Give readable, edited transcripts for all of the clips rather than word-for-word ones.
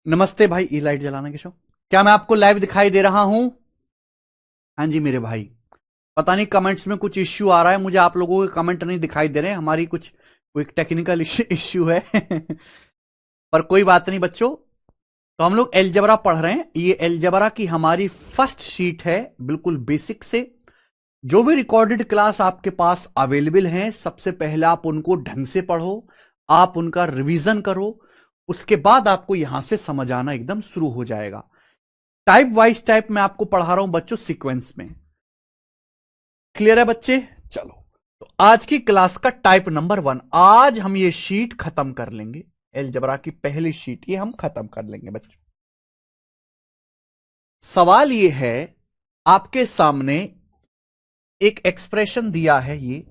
नमस्ते भाई। ई लाइट जलाना के शो, क्या मैं आपको लाइव दिखाई दे रहा हूं? हाँ जी मेरे भाई। पता नहीं कमेंट्स में कुछ इश्यू आ रहा है, मुझे आप लोगों के कमेंट नहीं दिखाई दे रहे हैं। हमारी कुछ कोई टेक्निकल इश्यू है पर कोई बात नहीं बच्चों। तो हम लोग एलजबरा पढ़ रहे हैं। ये एलजबरा की हमारी फर्स्ट शीट है, बिल्कुल बेसिक से। जो भी रिकॉर्डेड क्लास आपके पास अवेलेबल हैं, सबसे पहले आप उनको ढंग से पढ़ो, आप उनका रिवीजन करो। उसके बाद आपको यहां से समझ आना एकदम शुरू हो जाएगा। टाइप वाइज टाइप मैं आपको पढ़ा रहा हूं बच्चों, सीक्वेंस में। क्लियर है बच्चे? चलो, तो आज की क्लास का टाइप नंबर 1, आज हम ये शीट खत्म कर लेंगे। एलजबरा की पहली शीट ये हम खत्म कर लेंगे बच्चों। सवाल ये है, आपके सामने एक एक्सप्रेशन दिया है, ये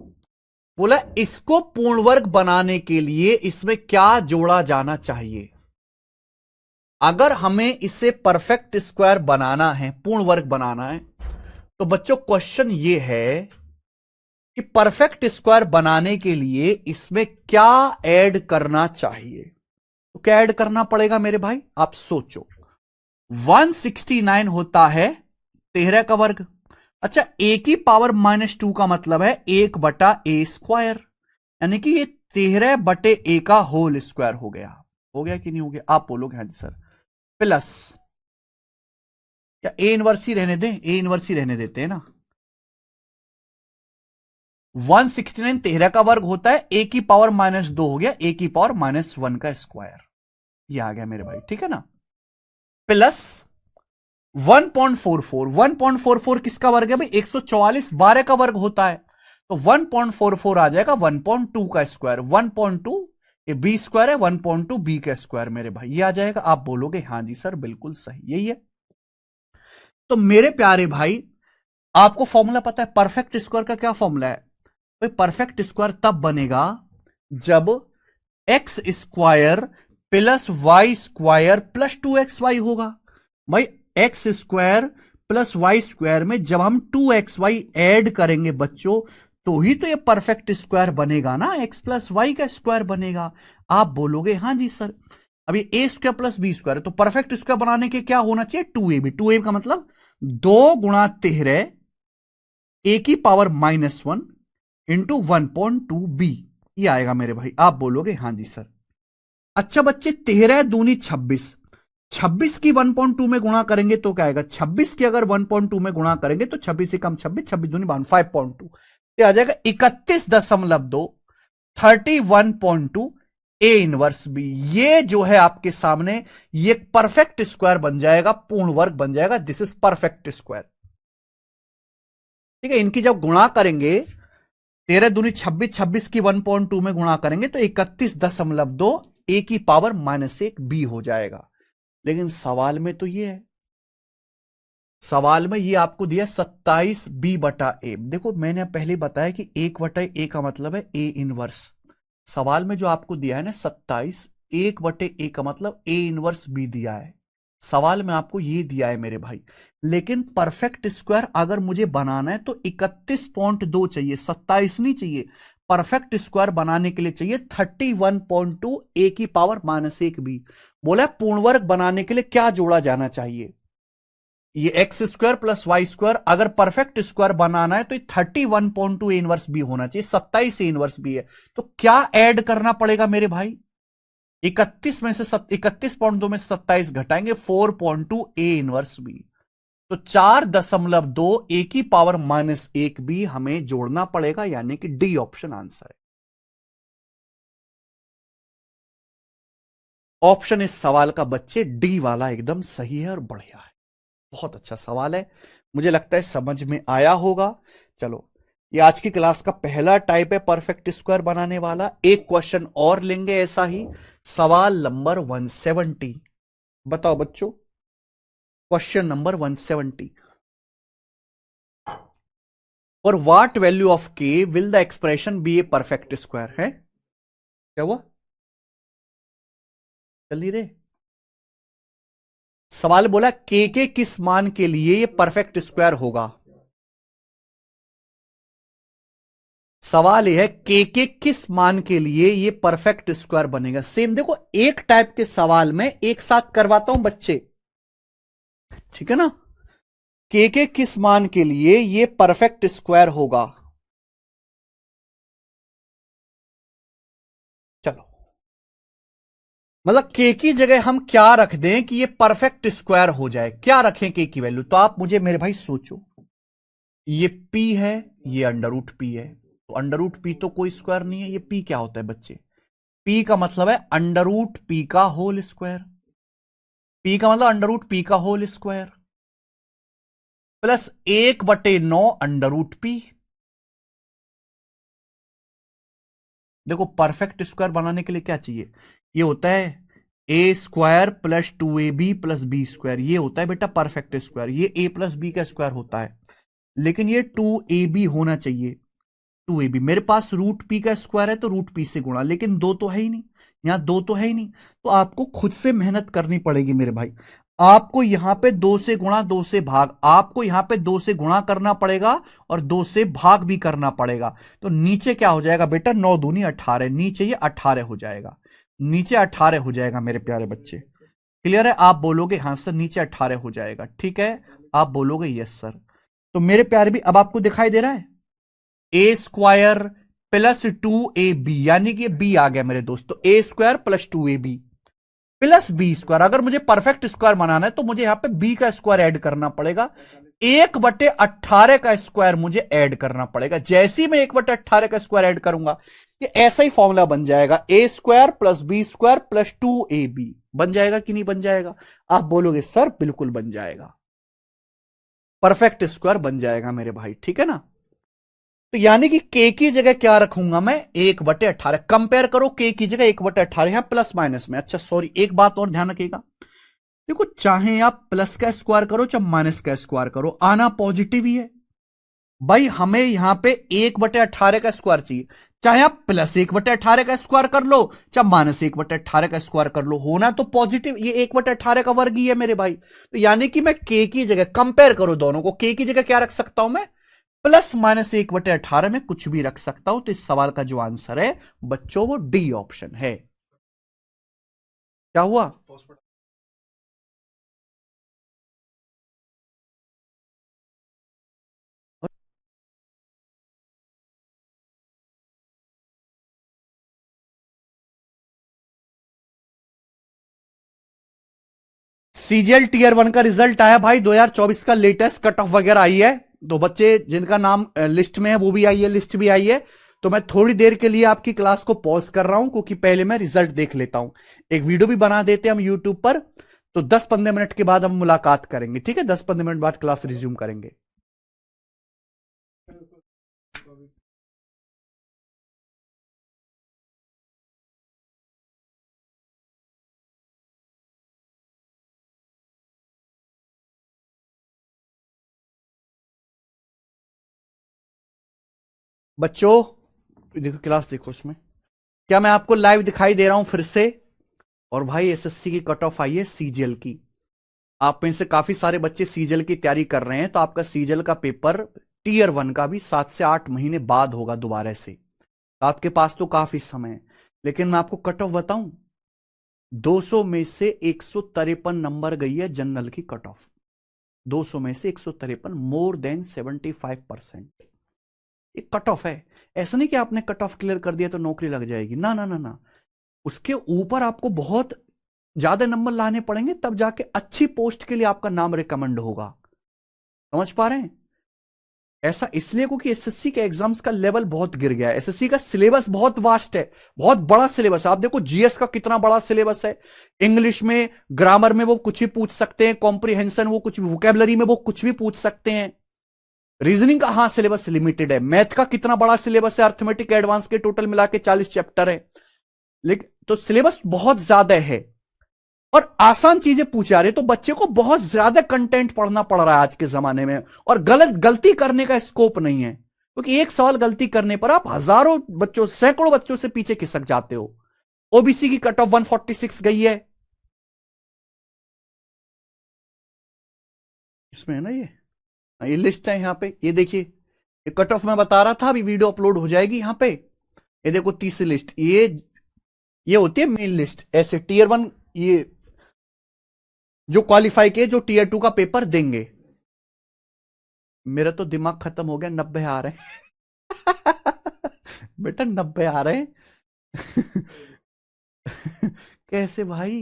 बोला इसको पूर्ण वर्ग बनाने के लिए इसमें क्या जोड़ा जाना चाहिए। अगर हमें इसे परफेक्ट स्क्वायर बनाना है, पूर्ण वर्ग बनाना है, तो बच्चों क्वेश्चन ये है कि परफेक्ट स्क्वायर बनाने के लिए इसमें क्या ऐड करना चाहिए। तो क्या ऐड करना पड़ेगा मेरे भाई, आप सोचो। 169 होता है 13 का वर्ग। अच्छा, ए की पावर -2 का मतलब है 1/a², यानी कि ये 13/a का होल स्क्वायर हो गया। हो गया कि नहीं हो गया, आप बोलोगे हाँ जी सर। प्लस, या ए इनवर्स ही रहने दें, ए इनवर्स ही रहने देते हैं ना। 169 13 का वर्ग होता है, ए की पावर -2 हो गया ए की पावर -1 का स्क्वायर। ये आ गया मेरे भाई, ठीक है ना। प्लस 1.44, 1.44 किसका वर्ग है भाई, 144 12 का वर्ग होता है। तो 1.44 आ जाएगा 1.2 का स्क्वायर। 1.2 ये बी स्क्वायर है, 1.2 बी का स्क्वायर मेरे भाई, ये आ जाएगा। आप बोलोगे हाँ जी सर बिल्कुल सही, यही है। तो मेरे प्यारे भाई, आपको फॉर्मूला पता है परफेक्ट स्क्वायर का? क्या फॉर्मूला है भाई? परफेक्ट स्क्वायर तब बनेगा जब x square plus y square plus 2xy होगा। भाई x square plus y square में जब हम 2xy ऐड करेंगे बच्चों, तो ही तो ये परफेक्ट स्क्वायर बनेगा ना, एक्स प्लस वाई का स्क्वायर बनेगा। आप बोलोगे हाँ जी सर। अभी ए स्क्वायर प्लस बी स्क्वायर है, तो परफेक्ट स्क्वायर बनाने के क्या होना चाहिए, 2ab। 2ab का मतलब 2 × 13 ए की पावर -1 इंटू 1.2b, ये आएगा मेरे भाई। आप बोलोगे हाँ जी सर। अच्छा बच्चे, 13 दूनी 26, 26 की 1.2 में गुणा करेंगे तो क्या आएगा, 26 की अगर 1.2 में गुणा करेंगे तो 26 से कम 26, 26 दूनी 52, 5.2, ये आ जाएगा 31.2, 31.2 ए इनवर्स बी। ये जो है आपके सामने, ये परफेक्ट स्क्वायर बन जाएगा, पूर्ण वर्ग बन जाएगा। This is perfect square. ठीक है, इनकी जब गुणा करेंगे, 13 दूनी 26, 26 की 1.2 में गुणा करेंगे तो 31.2 ए की पावर -1 बी हो जाएगा। लेकिन सवाल में तो ये है, सवाल में ये आपको दिया 27b/a। देखो मैंने पहले बताया कि 1/a का मतलब है ए इनवर्स। सवाल में जो आपको दिया है ना 27, 1/a का मतलब ए इनवर्स बी दिया है। सवाल में आपको ये दिया है मेरे भाई। लेकिन परफेक्ट स्क्वायर अगर मुझे बनाना है तो 31.2 चाहिए, 27 नहीं चाहिए। परफेक्ट स्क्वायर बनाने के लिए चाहिए 31.2 ए की पावर -1 बी। बोला पूर्ण वर्ग बनाने के लिए क्या जोड़ा जाना चाहिए, ये x square plus y square. अगर परफेक्ट स्क्वायर बनाना है तो 31.2 ए इनवर्स बी होना चाहिए, 27 ए इनवर्स बी है। तो क्या ऐड करना पड़ेगा मेरे भाई, 31 में से 31.2 में से 27 घटाएंगे, 4.2 ए इनवर्स बी। तो 4.2 ए की पावर -1 बी हमें जोड़ना पड़ेगा, यानी कि डी ऑप्शन आंसर है। ऑप्शन इस सवाल का बच्चे डी वाला एकदम सही है और बढ़िया है। बहुत अच्छा सवाल है, मुझे लगता है समझ में आया होगा। चलो, ये आज की क्लास का पहला टाइप है परफेक्ट स्क्वायर बनाने वाला। एक क्वेश्चन और लेंगे ऐसा ही, सवाल नंबर 170। बताओ बच्चों, question number 170। For what value of k will the expression be a perfect square है? क्या हुआ, चल नहीं रे। सवाल बोला के किस मान के लिए ये परफेक्ट स्क्वायर होगा। सवाल यह है के किस मान के लिए ये परफेक्ट स्क्वायर बनेगा। सेम देखो, एक टाइप के सवाल में एक साथ करवाता हूं बच्चे, ठीक है ना। के किस मान के लिए ये परफेक्ट स्क्वायर होगा। चलो, मतलब के की जगह हम क्या रख दें कि ये परफेक्ट स्क्वायर हो जाए, क्या रखें के की वैल्यू। तो आप मुझे मेरे भाई सोचो, ये P है, ये अंडर रूट पी है, तो अंडर रूट पी तो कोई स्क्वायर नहीं है। ये P क्या होता है बच्चे, P का मतलब है अंडर रूट पी का होल स्क्वायर। P का मतलब अंडर रूट पी का whole square plus 1/9 under root P. देखो, परफेक्ट स्क्वायर बनाने के लिए क्या चाहिए, ये होता है a square plus 2ab plus b square. ये होता है बेटा परफेक्ट स्क्वायर, ये a प्लस बी का स्क्वायर होता है, लेकिन ये 2ab होना चाहिए। 2ab, मेरे पास रूट पी का स्क्वायर है तो रूट पी से गुणा, लेकिन दो तो है ही नहीं, यहां दो तो है ही नहीं, तो आपको खुद से मेहनत करनी पड़ेगी मेरे भाई। आपको यहां पे दो से गुणा, दो से भाग, आपको यहां पे दो से गुणा करना पड़ेगा और दो से भाग भी करना पड़ेगा। तो नीचे क्या हो जाएगा बेटा, 9 दूनी 18, नीचे ये 18 हो जाएगा, नीचे 18 हो जाएगा मेरे प्यारे बच्चे। क्लियर है, आप बोलोगे हाँ सर नीचे 18 हो जाएगा, ठीक है, आप बोलोगे यस सर। तो मेरे प्यारे भी अब आपको दिखाई दे रहा है ए स्क्वायर प्लस 2ab, यानी कि बी आ गया मेरे दोस्तों, a square plus 2ab plus b square. अगर मुझे परफेक्ट स्क्वायर बनाना है तो मुझे यहां पे बी का स्क्वायर ऐड करना पड़ेगा, 1/18 का स्क्वायर मुझे ऐड करना पड़ेगा। जैसे ही मैं 1/18 का स्क्वायर ऐड करूंगा, ये ऐसा ही फॉर्मूला बन जाएगा, a square plus b square plus 2ab। बन जाएगा कि नहीं बन जाएगा, आप बोलोगे सर बिल्कुल बन जाएगा, परफेक्ट स्क्वायर बन जाएगा मेरे भाई, ठीक है ना। तो यानी कि के की जगह क्या रखूंगा मैं, 1/18। कंपेयर करो, के की जगह 1/18, यहां प्लस माइनस में। अच्छा सॉरी, एक बात और ध्यान रखिएगा, देखो चाहे आप प्लस का स्क्वायर करो चाहे माइनस का स्क्वायर करो, आना पॉजिटिव ही है भाई। हमें यहां पे 1/18 का स्क्वायर चाहिए, चाहे आप प्लस 1/18 का स्क्वायर कर लो चाहे माइनस 1/18 का स्क्वायर कर लो, होना तो पॉजिटिव, ये 1/18 का वर्ग ही है मेरे भाई। तो यानी कि मैं के की जगह, कंपेयर करो दोनों को, के की जगह क्या रख सकता हूं मैं, प्लस माइनस 1/18 में कुछ भी रख सकता हूं। तो इस सवाल का जो आंसर है बच्चों वो डी ऑप्शन है। क्या हुआ, सीजीएल टीयर 1 का रिजल्ट आया भाई, 2024 का लेटेस्ट कट ऑफ वगैरह आई है। तो बच्चे जिनका नाम लिस्ट में है वो भी आई है, लिस्ट भी आई है। तो मैं थोड़ी देर के लिए आपकी क्लास को पॉज कर रहा हूं, क्योंकि पहले मैं रिजल्ट देख लेता हूं। एक वीडियो भी बना देते हैं हम यूट्यूब पर, तो 10-15 मिनट के बाद हम मुलाकात करेंगे, ठीक है, 10-15 मिनट बाद क्लास रिज्यूम करेंगे। बच्चों देखो, क्लास देखो, उसमें क्या मैं आपको लाइव दिखाई दे रहा हूं फिर से। और भाई एसएससी की कट ऑफ आई है सीजीएल की, आप में से काफी सारे बच्चे सीजल की तैयारी कर रहे हैं, तो आपका सीजल का पेपर टीयर 1 का भी 7 से 8 महीने बाद होगा दोबारा से, तो आपके पास तो काफी समय है। लेकिन मैं आपको कट ऑफ बताऊं, 200 में से 153 नंबर गई है जनरल की कट ऑफ, 200 में से 153, मोर देन 75%। एक कट ऑफ है, ऐसा नहीं कि आपने कट ऑफ क्लियर कर दिया तो नौकरी लग जाएगी, ना ना ना ना, उसके ऊपर आपको बहुत ज्यादा नंबर लाने पड़ेंगे, तब जाके अच्छी पोस्ट के लिए आपका नाम रिकमेंड होगा। समझ पा रहे हैं, ऐसा इसलिए क्योंकि एसएससी के एग्जाम्स का लेवल बहुत गिर गया है, एसएससी का सिलेबस बहुत वास्ट है, बहुत बड़ा सिलेबस है। आप देखो जीएस का कितना बड़ा सिलेबस है, इंग्लिश में ग्रामर में वो कुछ भी पूछ सकते हैं, कॉम्प्रिहेंशन वो कुछ भी, वोकेबलरी में वो कुछ भी पूछ सकते हैं, रीजनिंग का हाँ सिलेबस लिमिटेड है, मैथ का कितना बड़ा सिलेबस है, अर्थमेटिक एडवांस के टोटल मिला के 40 चैप्टर है, लेकिन तो सिलेबस बहुत ज्यादा है और आसान चीजें पूछी जा रही है, तो बच्चे को बहुत ज्यादा कंटेंट पढ़ना पड़ रहा है आज के जमाने में, और गलती करने का स्कोप नहीं है, क्योंकि एक सवाल गलती करने पर आप हजारों बच्चों, सैकड़ों बच्चों से पीछे खिसक जाते हो। ओबीसी की कट ऑफ 146 गई है, इसमें है ना ये लिस्ट है यहां पे, ये देखिए ये कट ऑफ मैं बता रहा था, अभी वीडियो अपलोड हो जाएगी यहां पे। ये देखो तीसरी लिस्ट, ये होती है मेन लिस्ट। ऐसे टीयर 1 ये जो क्वालिफाई के, जो टीयर 2 का पेपर देंगे। मेरा तो दिमाग खत्म हो गया, 90 आ रहे हैं। बेटा 90 आ रहे हैं। कैसे भाई?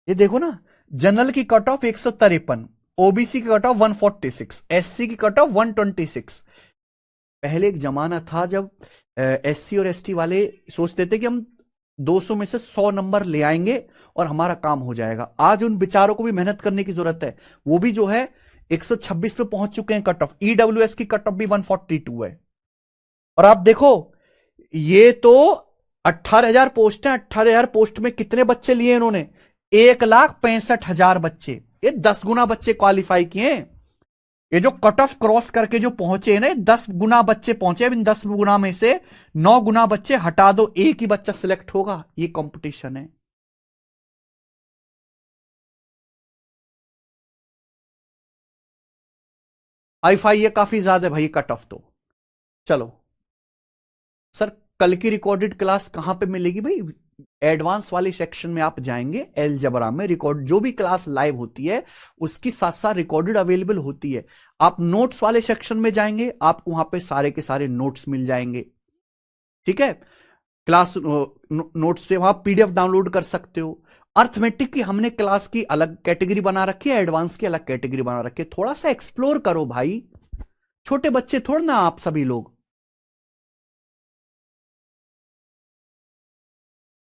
ये देखो ना, जनरल की कट ऑफ 153, ओबीसी की कट ऑफ 146, एससी की कट ऑफ 126। पहले एक जमाना था जब एससी और एसटी वाले सोचते थे कि हम 200 में से 100 नंबर ले आएंगे और हमारा काम हो जाएगा। आज उन बेचारों को भी मेहनत करने की जरूरत है। वो भी जो है 126 पे पहुंच चुके हैं कट ऑफ। ईडब्ल्यूएस की कट ऑफ भी 142 है। और आप देखो, ये तो 18,000 पोस्ट है। 18,000 पोस्ट में कितने बच्चे लिए इन्होंने? 1,65,000 बच्चे। ये 10 गुना बच्चे क्वालिफाई किए। ये जो कट ऑफ क्रॉस करके जो पहुंचे ना, 10 गुना बच्चे पहुंचे। इन 10 गुना में से 9 गुना बच्चे हटा दो, एक ही बच्चा सिलेक्ट होगा। ये कंपटीशन है। हाईफाई ये काफी ज्यादा है भाई कट ऑफ तो। चलो सर, कल की रिकॉर्डेड क्लास कहां पे मिलेगी भाई? एडवांस वाले सेक्शन में आप जाएंगे, अलजेब्रा में रिकॉर्ड जो भी क्लास लाइव होती है उसकी साथ साथ रिकॉर्डेड अवेलेबल होती है। आप नोट्स वाले सेक्शन में जाएंगे, आपको वहां पे सारे के सारे नोट्स मिल जाएंगे। ठीक है, क्लास नोट्स से वहां पीडीएफ डाउनलोड कर सकते हो। अर्थमेटिक की हमने क्लास की अलग कैटेगरी बना रखी है, एडवांस की अलग कैटेगरी बना रखी है। थोड़ा सा एक्सप्लोर करो भाई, छोटे बच्चे थोड़ा ना आप सभी लोग।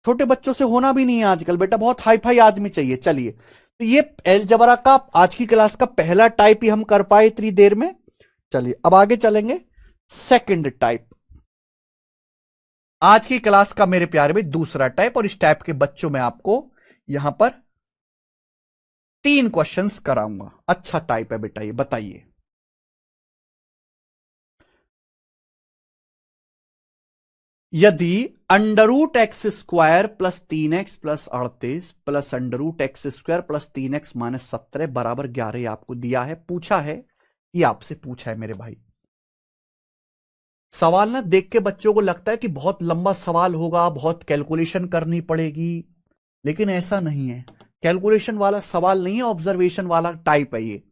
छोटे बच्चों से होना भी नहीं है आजकल बेटा, बहुत हाई फाई आदमी चाहिए। चलिए, तो ये अलजेब्रा का आज की क्लास का पहला टाइप ही हम कर पाए इतनी देर में। चलिए अब आगे चलेंगे। सेकंड टाइप आज की क्लास का मेरे प्यारे में दूसरा टाइप, और इस टाइप के बच्चों में आपको यहां पर 3 क्वेश्चंस कराऊंगा। अच्छा टाइप है बेटा ये, बताइए। यदि under root x square plus 3x plus 38 plus under root x square plus 3x minus 17 बराबर 11 आपको दिया है, पूछा है, ये आपसे पूछा है मेरे भाई। सवाल ना देख के बच्चों को लगता है कि बहुत लंबा सवाल होगा, बहुत कैलकुलेशन करनी पड़ेगी, लेकिन ऐसा नहीं है। कैलकुलेशन वाला सवाल नहीं है, ऑब्जर्वेशन वाला टाइप है ये।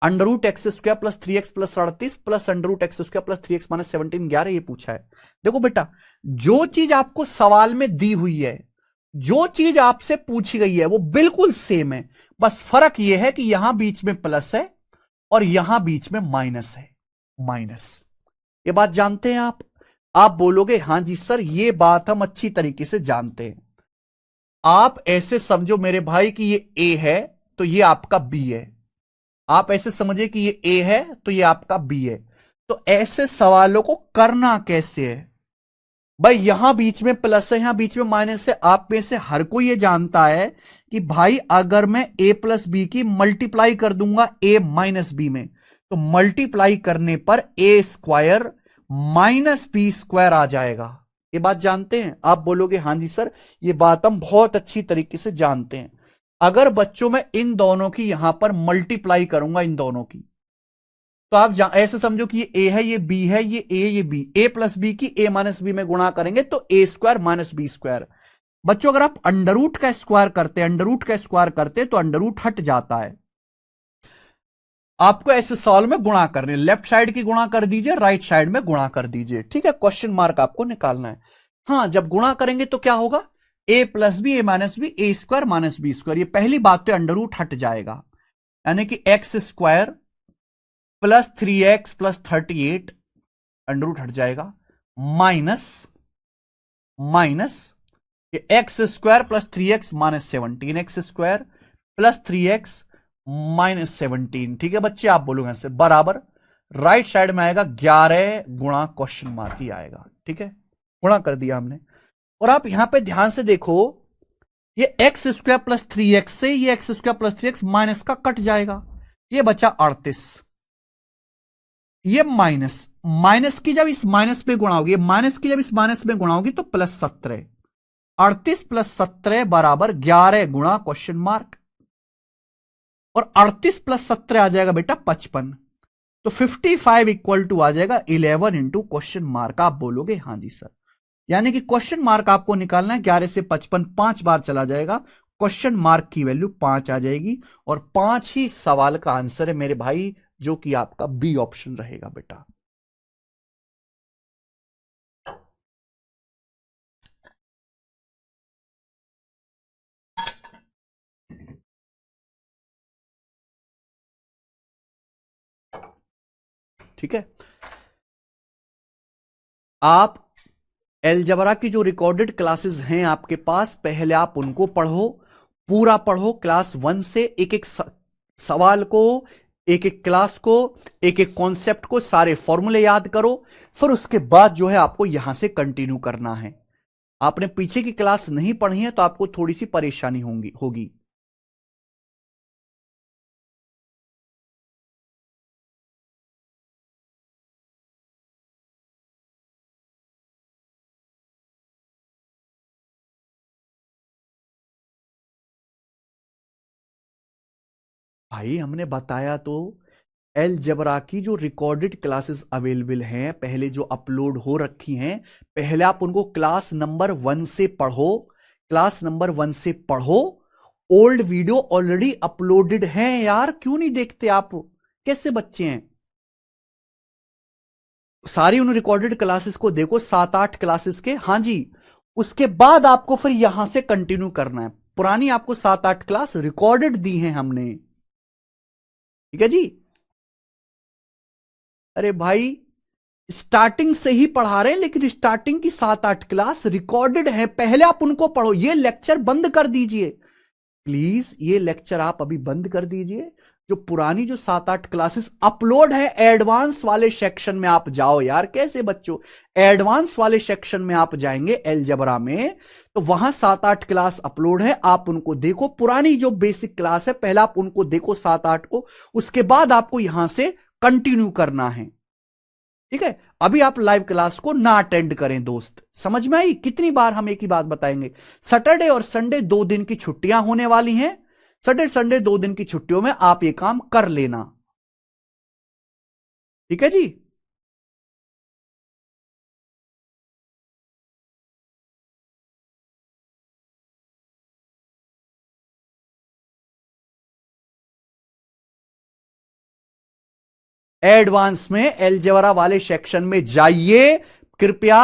Under root x square plus 3x plus 38 plus under root x square plus 3x minus 17 11 ये पूछा है। देखो बेटा, जो चीज आपको सवाल में दी हुई है, जो चीज आपसे पूछी गई है वो बिल्कुल सेम है। बस फर्क यह है कि यहां बीच में प्लस है और यहां बीच में माइनस है। माइनस, ये बात जानते हैं आप बोलोगे हां जी सर, ये बात हम अच्छी तरीके से जानते हैं। आप ऐसे समझो मेरे भाई कि ये ए है तो ये आपका बी है। आप ऐसे समझिए कि ये ए है तो ये आपका बी है। तो ऐसे सवालों को करना कैसे है भाई? यहां बीच में प्लस है, यहां बीच में माइनस है। आप में से हर कोई ये जानता है कि भाई अगर मैं ए प्लस बी की मल्टीप्लाई कर दूंगा ए माइनस बी में, तो मल्टीप्लाई करने पर ए स्क्वायर माइनस बी स्क्वायर आ जाएगा। ये बात जानते हैं? आप बोलोगे हां जी सर, ये बात हम बहुत अच्छी तरीके से जानते हैं। अगर बच्चों में इन दोनों की यहां पर मल्टीप्लाई करूंगा, इन दोनों की, तो आप ऐसे समझो कि ये ए है, ये बी है, ये ए, ये बी। ए प्लस बी की ए माइनस बी में गुणा करेंगे तो ए स्क्वायर माइनस बी स्क्वायर। बच्चों अगर आप अंडर रूट का स्क्वायर करते, अंडर रूट का स्क्वायर करते तो अंडर रूट हट जाता है। आपको ऐसे सवाल में गुणा करने, लेफ्ट साइड की गुणा कर दीजिए, राइट साइड में गुणा कर दीजिए। ठीक है, क्वेश्चन मार्क आपको निकालना है। हाँ, जब गुणा करेंगे तो क्या होगा? ए plus b a minus b, a square minus b square. ये पहली बात तो अंडर रूट हट जाएगा, यानी कि x square plus 3x plus 38 under root हट जाएगा, माइनस माइनस ये x square plus 3x minus 17, x square plus 3x minus 17। ठीक है बच्चे, आप बोलोगे ऐसे, बराबर राइट साइड में आएगा 11 गुणा क्वेश्चन मार्क ही आएगा। ठीक है, गुणा कर दिया हमने। और आप यहां पे ध्यान से देखो, ये एक्स स्क्वायर प्लस 3x से ये x square plus 3x minus का कट जाएगा, ये बचा 38। ये माइनस माइनस की जब इस माइनस में गुणा होगी, माइनस की जब इस माइनस में गुणा होगी तो प्लस 17। 38 प्लस 17 बराबर 11 गुणा क्वेश्चन मार्क। और 38 प्लस 17 आ जाएगा बेटा 55। तो 55 इक्वल टू आ जाएगा 11 इंटू क्वेश्चन मार्क। आप बोलोगे हाँ जी सर, यानी कि क्वेश्चन मार्क आपको निकालना है। 11 से 55 5 बार चला जाएगा, क्वेश्चन मार्क की वैल्यू 5 आ जाएगी, और 5 ही सवाल का आंसर है मेरे भाई, जो कि आपका बी ऑप्शन रहेगा बेटा। ठीक है, आप एलजबरा की जो रिकॉर्डेड क्लासेस हैं आपके पास, पहले आप उनको पढ़ो, पूरा पढ़ो क्लास 1 से, एक एक सवाल को, एक एक क्लास को, एक एक कॉन्सेप्ट को, सारे फॉर्मूले याद करो। फिर उसके बाद जो है आपको यहां से कंटिन्यू करना है। आपने पीछे की क्लास नहीं पढ़ी है तो आपको थोड़ी सी परेशानी होगी। भाई हमने बताया तो, एलजेब्रा की जो रिकॉर्डेड क्लासेस अवेलेबल हैं, पहले जो अपलोड हो रखी हैं, पहले आप उनको क्लास नंबर 1 से पढ़ो, क्लास नंबर 1 से पढ़ो। ओल्ड वीडियो ऑलरेडी अपलोडेड हैं यार, क्यों नहीं देखते आप, कैसे बच्चे हैं। सारी उन रिकॉर्डेड क्लासेस को देखो, 7-8 क्लासेस के, हाँ जी। उसके बाद आपको फिर यहां से कंटिन्यू करना है। पुरानी आपको 7-8 क्लास रिकॉर्डेड दी हैं हमने, ठीक है जी। अरे भाई, स्टार्टिंग से ही पढ़ा रहे हैं, लेकिन स्टार्टिंग की 7-8 क्लास रिकॉर्डेड है, पहले आप उनको पढ़ो। ये लेक्चर बंद कर दीजिए प्लीज, ये लेक्चर आप अभी बंद कर दीजिए। जो पुरानी जो 7-8 क्लासेस अपलोड है, एडवांस वाले सेक्शन में आप जाओ यार, कैसे बच्चों, एडवांस वाले सेक्शन में आप जाएंगे एलजबरा में, तो वहां 7-8 क्लास अपलोड है, आप उनको देखो। पुरानी जो बेसिक क्लास है, पहले आप उनको देखो 7-8 को, उसके बाद आपको यहां से कंटिन्यू करना है, ठीक है। अभी आप लाइव क्लास को ना अटेंड करें दोस्त, समझ में आई। कितनी बार हम एक ही बात बताएंगे, सैटरडे और संडे 2 दिन की छुट्टियां होने वाली हैं, सैटरडे संडे 2 दिन की छुट्टियों में आप ये काम कर लेना, ठीक है जी। एडवांस में एलजेब्रा वाले सेक्शन में जाइए कृपया,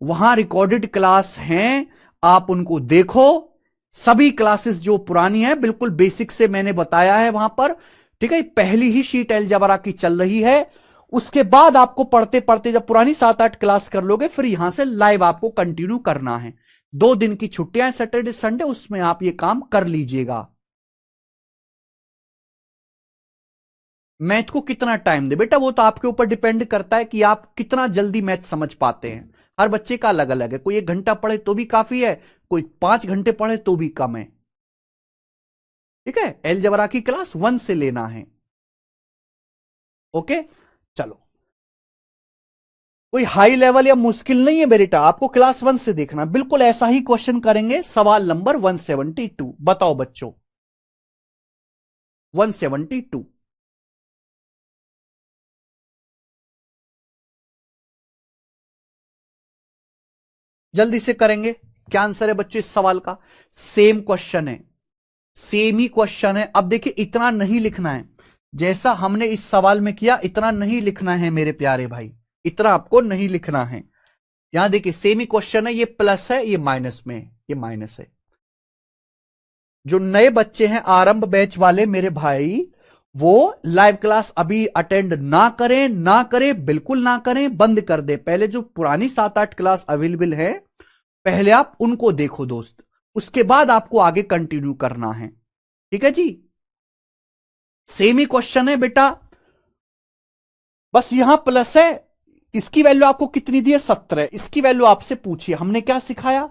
वहां रिकॉर्डेड क्लास हैं, आप उनको देखो। सभी क्लासेस जो पुरानी है, बिल्कुल बेसिक से मैंने बताया है वहां पर, ठीक है। पहली ही शीट एलजेब्रा की चल रही है, उसके बाद आपको पढ़ते पढ़ते जब पुरानी 7-8 क्लास कर लोगे, फिर यहां से लाइव आपको कंटिन्यू करना है। 2 दिन की छुट्टियां सैटरडे संडे, उसमें आप ये काम कर लीजिएगा। मैथ को कितना टाइम दे बेटा, वो तो आपके ऊपर डिपेंड करता है कि आप कितना जल्दी मैथ समझ पाते हैं। हर बच्चे का अलग अलग है, कोई 1 घंटा पढ़े तो भी काफी है, कोई 5 घंटे पढ़े तो भी कम है, ठीक है। एलजेब्रा की क्लास 1 से लेना है, ओके। चलो, कोई हाई लेवल या मुश्किल नहीं है बेटा, आपको क्लास 1 से देखना। बिल्कुल ऐसा ही क्वेश्चन करेंगे, सवाल नंबर 172, बताओ बच्चों, 172। जल्दी से करेंगे, क्या आंसर है बच्चों इस सवाल का। सेम क्वेश्चन है, सेम ही क्वेश्चन है। अब देखिए, इतना नहीं लिखना है, जैसा हमने इस सवाल में किया इतना नहीं लिखना है मेरे प्यारे भाई, इतना आपको नहीं लिखना है। यहां देखिए सेम ही क्वेश्चन है, ये प्लस है, ये माइनस में है, ये माइनस है। जो नए बच्चे हैं आरंभ बैच वाले मेरे भाई, वो लाइव क्लास अभी अटेंड ना करें, ना करें, बिल्कुल ना करें, बंद कर दें। पहले जो पुरानी 7-8 क्लास अवेलेबल है, पहले आप उनको देखो दोस्त, उसके बाद आपको आगे कंटिन्यू करना है, ठीक है जी। सेम ही क्वेश्चन है बेटा, बस यहां प्लस है। इसकी वैल्यू आपको कितनी दी है, 17। इसकी वैल्यू आपसे पूछिए, हमने क्या सिखाया,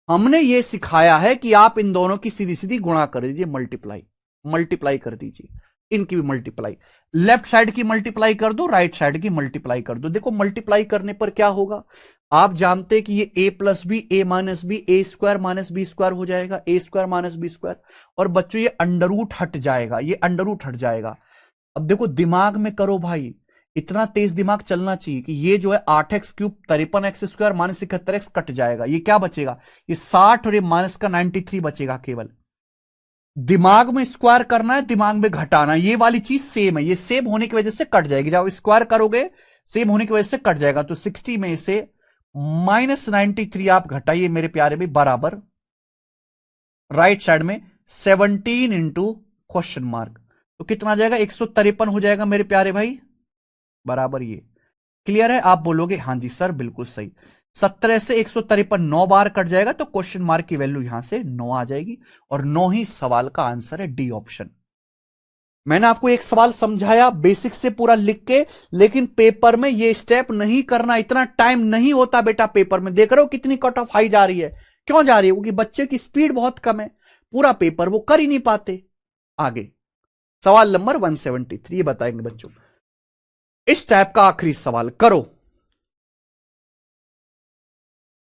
हमने ये सिखाया है कि आप इन दोनों की सीधी सीधी गुणा कर दीजिए, मल्टीप्लाई, मल्टीप्लाई कर दीजिए, इनकी भी मल्टीप्लाई, लेफ्ट साइड की मल्टीप्लाई कर दो, राइट साइड की मल्टीप्लाई कर दो। देखो मल्टीप्लाई करने पर क्या होगा, आप जानते हैं कि ये a plus b, a minus b, a square minus b square हो जाएगा, a square minus b square. और बच्चों ये अंडर रूट हट जाएगा, ये अंडर रूट हट जाएगा। अब देखो दिमाग में करो भाई, इतना तेज दिमाग चलना चाहिए कि ये जो है 8x³ 53x² -71x कट जाएगा, ये क्या बचेगा, ये 60 और ये माइनस का 93 बचेगा। केवल दिमाग में स्क्वायर करना है, दिमाग में घटाना, ये वाली चीज सेम है, ये सेम होने की वजह से कट जाएगी। जब स्क्वायर करोगे सेम होने की वजह से कट जाएगा। तो 60 में से -93 आप घटाइए मेरे प्यारे भी, बराबर राइट साइड में 17 इंटू क्वेश्चन मार्क, तो कितना आ जाएगा, 153 हो जाएगा मेरे प्यारे भाई, बराबर ये। क्लियर है? आप बोलोगे हां जी सर बिल्कुल सही। 17 से 153 9 बार कट जाएगा, तो क्वेश्चन मार्क की वैल्यू यहां से 9 आ जाएगी, और 9 ही सवाल का आंसर है, डी ऑप्शन। मैंने आपको एक सवाल समझाया बेसिक से पूरा लिख के, लेकिन पेपर में ये स्टेप नहीं करना, इतना टाइम नहीं होता बेटा पेपर में। देख रहे हो कितनी कट ऑफ हाई जा रही है, क्यों जा रही है, क्योंकि बच्चे की स्पीड बहुत कम है, पूरा पेपर वो कर ही नहीं पाते। आगे सवाल नंबर 173, ये बताएंगे बच्चों, इस टाइप का आखिरी सवाल करो।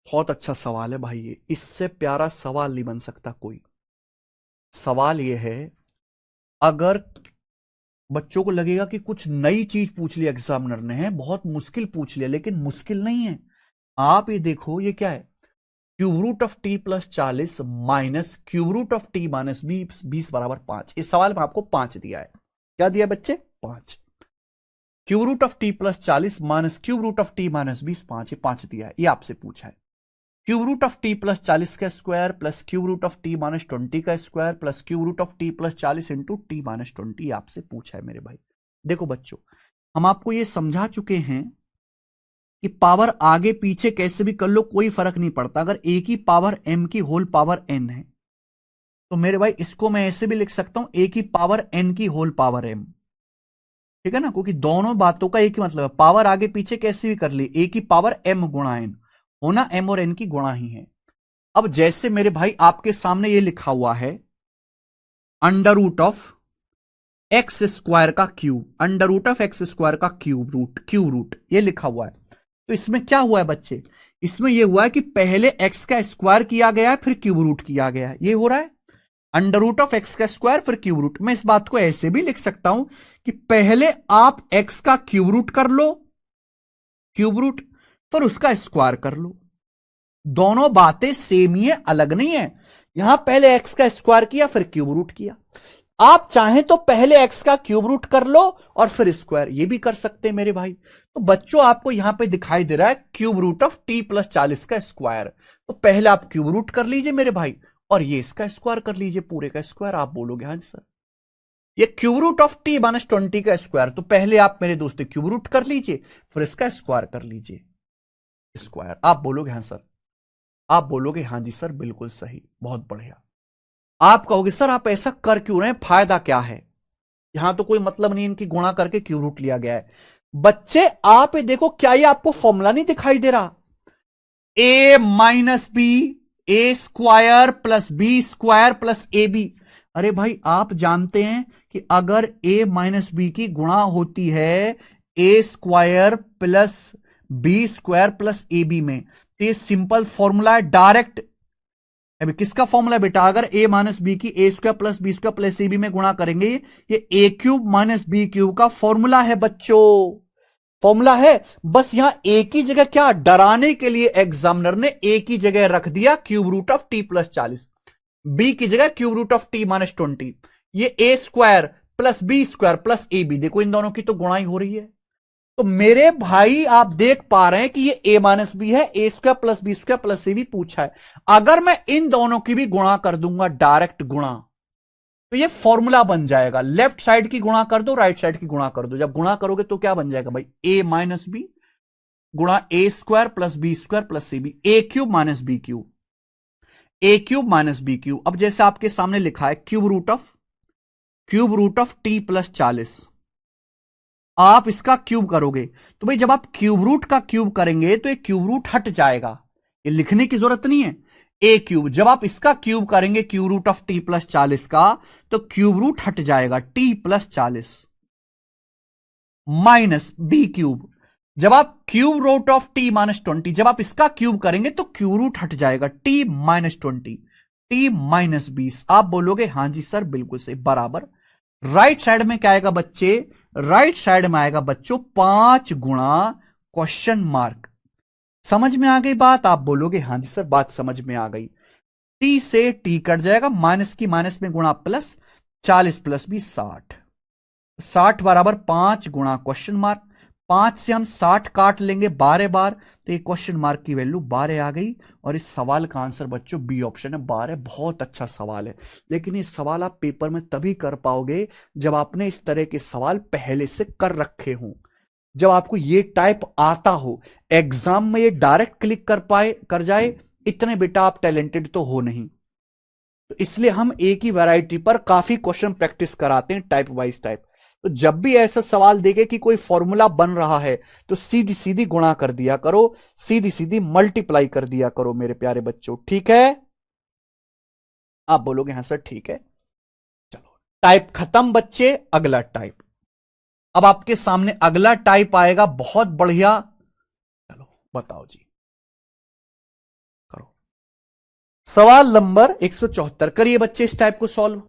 बहुत अच्छा सवाल है भाई ये, इससे प्यारा सवाल नहीं बन सकता कोई। सवाल ये है, अगर बच्चों को लगेगा कि कुछ नई चीज पूछ लिया एग्जामिनर ने, है बहुत मुश्किल पूछ लिया, लेकिन मुश्किल नहीं है। आप ये देखो, ये क्या है, cube root of T plus 40 minus cube root of T minus 20 बराबर 5। इस सवाल में आपको 5 दिया है। क्या दिया बच्चे? 5। Cube root of T plus 40 minus cube root of T minus 20 5, ये 5 दिया है, ये आपसे पूछा है। Cube root of T plus 40 का square plus cube root of T minus 20 का square plus cube root of T plus 40 into t minus 20 आपसे पूछा है मेरे भाई। देखो बच्चों, हम आपको ये समझा चुके हैं कि पावर आगे पीछे कैसे भी कर लो कोई फर्क नहीं पड़ता। अगर ए की पावर m की होल पावर n है, तो मेरे भाई इसको मैं ऐसे भी लिख सकता हूं, a की पावर n की होल पावर m, ठीक है ना, क्योंकि दोनों बातों का एक ही मतलब है, पावर आगे पीछे कैसे भी कर ली, a की पावर m गुणा n, होना m और n की गुणा ही है। अब जैसे मेरे भाई आपके सामने ये लिखा हुआ है under root of x square का cube, under root of x square का क्यूब रूट ये लिखा हुआ है। तो इसमें क्या हुआ है बच्चे, इसमें यह हुआ है कि पहले एक्स का स्क्वायर किया गया है, फिर क्यूब रूट किया गया है, ये हो रहा है अंडर रूट ऑफ एक्स का स्क्वायर फिर क्यूब रूट। मैं इस बात को ऐसे भी लिख सकता हूं कि पहले आप एक्स का क्यूब रूट कर लो, क्यूब रूट, फिर उसका स्क्वायर कर लो। दोनों बातें सेम ही है, अलग नहीं है। यहां पहले एक्स का स्क्वायर किया फिर क्यूब रूट किया, आप चाहें तो पहले एक्स का क्यूब रूट कर लो और फिर स्क्वायर, ये भी कर सकते हैं मेरे भाई। तो बच्चों आपको यहां पे दिखाई दे रहा है cube root of T plus 40 का स्क्वायर, तो पहले आप क्यूब रूट कर लीजिए मेरे भाई, और ये इसका स्क्वायर कर लीजिए, पूरे का स्क्वायर। आप बोलोगे हाँ सर ये cube root of T minus 20 का स्क्वायर, तो पहले आप मेरे दोस्त क्यूब रूट कर लीजिए फिर इसका स्क्वायर कर लीजिए, स्क्वायर। आप बोलोगे हाँ सर, आप बोलोगे हाँ जी सर बिल्कुल सही, बहुत बढ़िया। आप कहोगे सर आप ऐसा कर क्यों रहे हैं, फायदा क्या है, यहां तो कोई मतलब नहीं इनकी गुणा करके क्यूब रूट लिया गया है। बच्चे आप ये देखो, क्या ये आपको फॉर्मूला नहीं दिखाई दे रहा, a minus b a square plus b square plus a b. अरे भाई आप जानते हैं कि अगर a माइनस बी की गुणा होती है a square plus b square plus a b में, तो ये सिंपल फॉर्मूला है डायरेक्ट। अभी किसका फॉर्मूला बेटा, अगर a माइनस बी की a square plus b square plus a b में गुणा करेंगे, ये a cube minus b cube का फॉर्मूला है बच्चों, फॉर्मूला है। बस यहां ए की जगह क्या, डराने के लिए एग्जामिनर ने ए की जगह रख दिया cube root of T plus 40, b की जगह cube root of T minus 20। ये a square plus b square plus a b, देखो इन दोनों की तो गुणा ही हो रही है। तो मेरे भाई आप देख पा रहे हैं कि ये ए माइनस बी है, a square plus b square plus a b पूछा है। अगर मैं इन दोनों की भी गुणा कर दूंगा, डायरेक्ट गुणा, तो ये फॉर्मूला बन जाएगा, लेफ्ट साइड की गुणा कर दो राइट साइड की गुणा कर दो। जब गुणा करोगे तो क्या बन जाएगा भाई, ए माइनस बी गुणा a square plus b square plus a b, a cube minus b cube, a cube minus b cube. अब जैसे आपके सामने लिखा है cube root of T plus 40, आप इसका क्यूब करोगे, तो भाई जब आप क्यूब रूट का क्यूब करेंगे तो ये क्यूब रूट हट जाएगा, ये लिखने की जरूरत नहीं है। ए क्यूब जब आप इसका क्यूब करेंगे cube root of T plus 40 का, तो क्यूब रूट हट जाएगा t plus 40 minus b cube, जब आप cube root of T minus 20, जब आप इसका क्यूब करेंगे तो क्यूब रूट हट जाएगा टी माइनस 20, टी माइनस 20। आप बोलोगे हां जी सर बिल्कुल सही, बराबर। राइट साइड में क्या आएगा बच्चे, राइट साइड में आएगा बच्चों 5 गुणा क्वेश्चन मार्क। समझ में आ गई बात? आप बोलोगे हाँ जी सर बात समझ में आ गई। टी से टी कट जाएगा, माइनस की माइनस में गुणा प्लस, 40 प्लस 20 60, 60 बराबर 5 गुणा क्वेश्चन मार्क। 5 से हम 60 काट लेंगे 12 बार, तो ये क्वेश्चन मार्क की वैल्यू 12 आ गई। और इस सवाल का आंसर बच्चों बी ऑप्शन है 12। बहुत अच्छा सवाल है, लेकिन ये सवाल आप पेपर में तभी कर पाओगे जब आपने इस तरह के सवाल पहले से कर रखे हों, जब आपको ये टाइप आता हो। एग्जाम में ये डायरेक्ट क्लिक कर जाए, इतने बेटा आप टैलेंटेड तो हो नहीं। तो इसलिए हम एक ही वैरायटी पर काफी क्वेश्चन प्रैक्टिस कराते हैं टाइप वाइज टाइप। तो जब भी ऐसा सवाल देखे कि कोई फॉर्मूला बन रहा है तो सीधी सीधी गुणा कर दिया करो, सीधी सीधी मल्टीप्लाई कर दिया करो मेरे प्यारे बच्चों, ठीक है? आप बोलोगे हाँ सर ठीक है। चलो टाइप खत्म बच्चे, अगला टाइप। अब आपके सामने अगला टाइप आएगा, बहुत बढ़िया। चलो बताओ जी, करो। सवाल नंबर 174 करिए बच्चे इस टाइप को सॉल्व।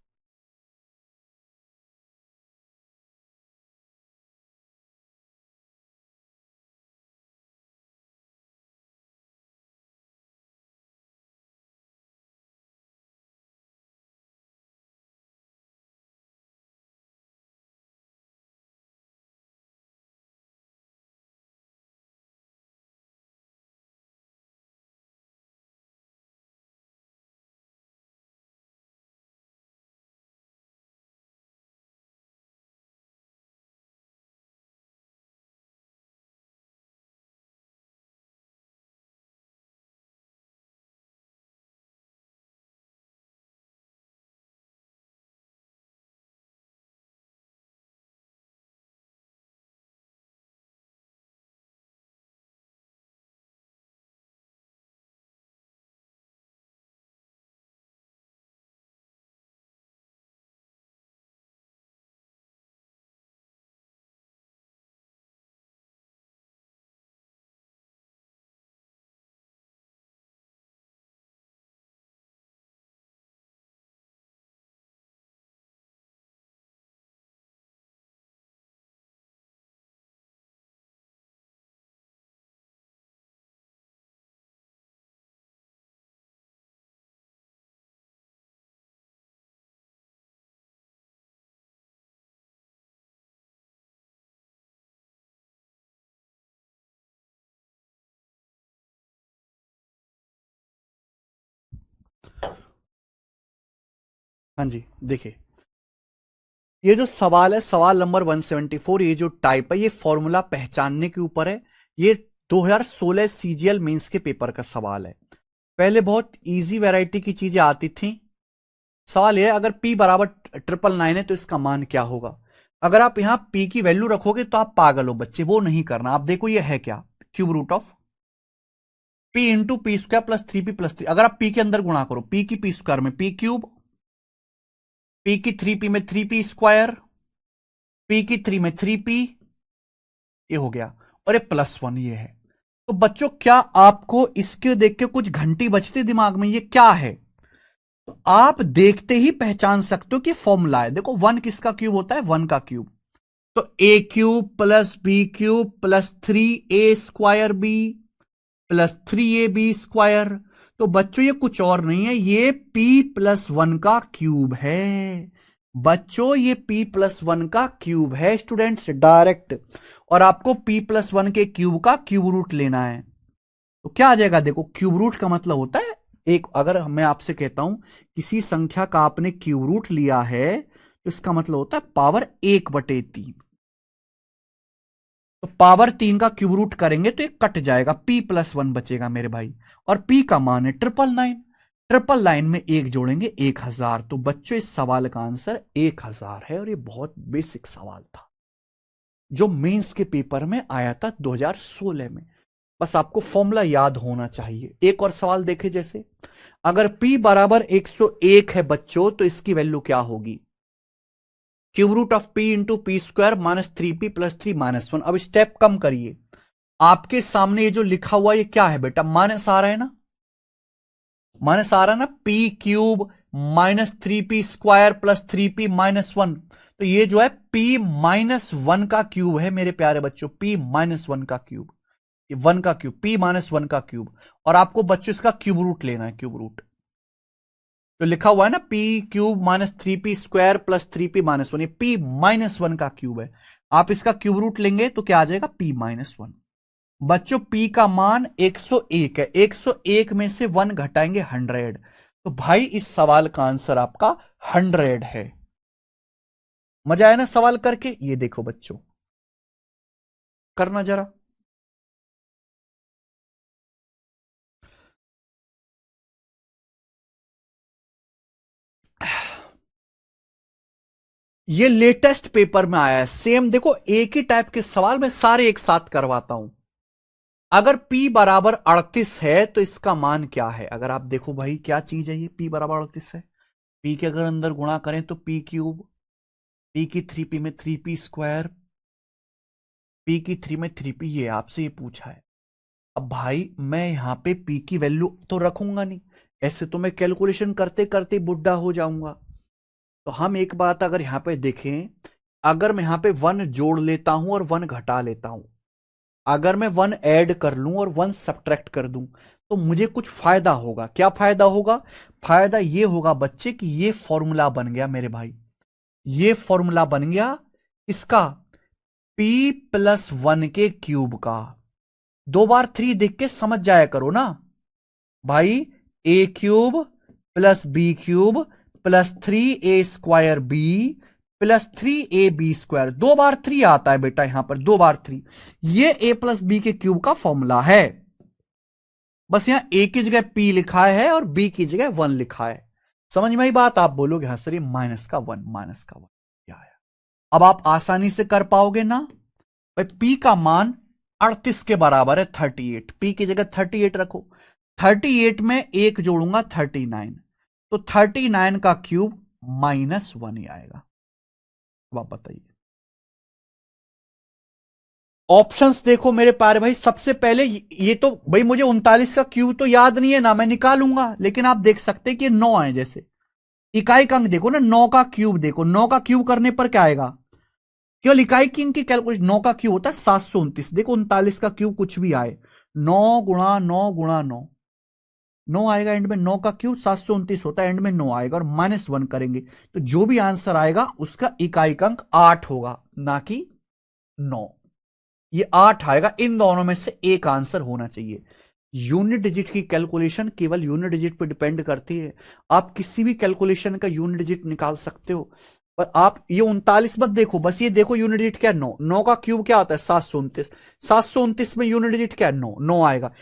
हाँ जी देखिए, ये जो सवाल है सवाल नंबर 174, ये जो टाइप है ये फॉर्मूला पहचानने के ऊपर है। ये 2016 सीजीएल मेंस के पेपर का सवाल है। पहले बहुत इजी वैरायटी की चीजें आती थी। सवाल यह है अगर p बराबर 999 है तो इसका मान क्या होगा। अगर आप यहां p की वैल्यू रखोगे तो आप पागल हो बच्चे, वो नहीं करना। आप देखो ये है क्या, cube root of p into p square plus 3p+3। अगर आप p के अंदर गुणा करो, p की p स्क्वायर में p क्यूब, p की 3p में 3p स्क्वायर, p की 3 में 3p, ये हो गया। और ये +1 ये है। तो बच्चों क्या आपको इसके देख के कुछ घंटी बजती दिमाग में, ये क्या है? तो आप देखते ही पहचान सकते हो कि फॉर्मूला है। देखो 1 किसका क्यूब होता है, 1 का क्यूब। तो a cube plus b cube plus 3a² b plus 3ab²। तो बच्चों ये कुछ और नहीं है, ये p+1 का क्यूब है। बच्चों ये p+1 का क्यूब है स्टूडेंट्स, डायरेक्ट। और आपको p+1 के क्यूब का क्यूब रूट लेना है। तो क्या आ जाएगा, देखो क्यूब रूट का मतलब होता है एक। अगर मैं आपसे कहता हूं किसी संख्या का आपने क्यूब रूट लिया है तो इसका मतलब होता है पावर 1/3। तो पावर 3 का क्यूब रूट करेंगे तो एक कट जाएगा, p+1 बचेगा मेरे भाई। और p का मान है 999। 999 में एक जोड़ेंगे 1000। तो बच्चों इस सवाल का आंसर 1000 है। और ये बहुत बेसिक सवाल था जो मेंस के पेपर में आया था 2016 में। बस आपको फॉर्मूला याद होना चाहिए। एक और सवाल देखे, जैसे अगर p बराबर 101 है बच्चों तो इसकी वैल्यू क्या होगी। Cube root of p into p square minus 3p+3 - 1। अब स्टेप कम करिए, आपके सामने ये जो लिखा हुआ ये क्या है बेटा, माइनस आ रहा है ना, माइनस आ रहा है ना, p³ -3p² + 3p - 1। तो ये जो है p-1 का क्यूब है मेरे प्यारे बच्चों, p-1 का क्यूब, ये 1 का क्यूब, p-1 का क्यूब। और आपको बच्चों इसका क्यूब रूट लेना है, क्यूब रूट तो लिखा हुआ है ना, p cube minus 3p² plus 3p-1, ये p-1 का क्यूब है। आप इसका क्यूब रूट लेंगे तो क्या आ जाएगा, p-1। बच्चों p का मान 101 है, 101 में से 1 घटाएंगे 100, तो भाई इस सवाल का आंसर आपका 100 है। मजा आया ना सवाल करके? ये देखो बच्चों, करना जरा। ये लेटेस्ट पेपर में आया है, सेम देखो, एक ही टाइप के सवाल मैं सारे एक साथ करवाता हूं। अगर p बराबर 38 है तो इसका मान क्या है? अगर आप देखो भाई क्या चीज है ये, p बराबर 38 है, p के अगर अंदर गुणा करें तो p क्यूब, p की 3p में 3p², p की 3 में 3p, ये आपसे ये पूछा है। अब भाई मैं यहां पे p की वैल्यू तो रखूंगा नहीं, ऐसे तो मैं कैलकुलेशन करते करते बुढ़ा हो जाऊंगा। तो हम एक बात अगर यहां पे देखें, अगर मैं यहां पे 1 जोड़ लेता हूं और 1 घटा लेता हूं, अगर मैं 1 ऐड कर लूं और 1 सब्ट्रैक्ट कर दूं, तो मुझे कुछ फायदा होगा। क्या फायदा होगा? फायदा ये होगा बच्चे कि ये फॉर्मूला बन गया मेरे भाई, ये फॉर्मूला बन गया इसका, p+1 के क्यूब का। 2 बार 3 देख के समझ जाया करो ना भाई, a cube plus b cube plus 3a² b plus 3ab², 2 बार 3 आता है बेटा यहां पर, 2 बार 3, ये a प्लस बी के क्यूब का फॉर्मूला है। बस यहां a की जगह p लिखा है और b की जगह 1 लिखा है। समझ में आई बात? आप बोलोगे हाँ सर ये -1, -1 क्या है। अब आप आसानी से कर पाओगे ना भाई, p का मान 38 के बराबर है 38, p की जगह 38 रखो, 38 में एक जोड़ूंगा 39, तो 39 का क्यूब -1 ही आएगा। अब आप बताइए, ऑप्शंस देखो मेरे प्यारे भाई। सबसे पहले ये तो भाई मुझे 39 का क्यूब तो याद नहीं है ना, मैं निकालूंगा, लेकिन आप देख सकते हैं कि 9 है, जैसे इकाई अंक देखो ना, 9 का क्यूब देखो, 9 का क्यूब करने पर क्या आएगा, केवल इकाई की अंक की कैलकुलेशन, 9 का क्यूब होता है 729, देखो 39 का क्यूब कुछ भी आए, 9 गुणा 9 गुणा 9, 9 आएगा एंड में, 9 का क्यूब 729 होता है, एंड में 9 आएगा और -1 करेंगे, तो जो भी आंसर आएगा उसका इकाई अंक 8 होगा, ना कि 9। ये 8 आएगा, इन दोनों में से एक आंसर होना चाहिए। यूनिट डिजिट की कैलकुलेशन केवल यूनिट डिजिट पर डिपेंड करती है, आप किसी भी कैलकुलेशन का यूनिट डिजिट निकाल सकते हो। पर आप ये 39 मत देखो, बस ये देखो यूनिट डिजिट क्या है, 9, 9 का क्यूब क्या होता है 729, 729 में यूनिट डिजिट क्या है 9, 9 आएगा,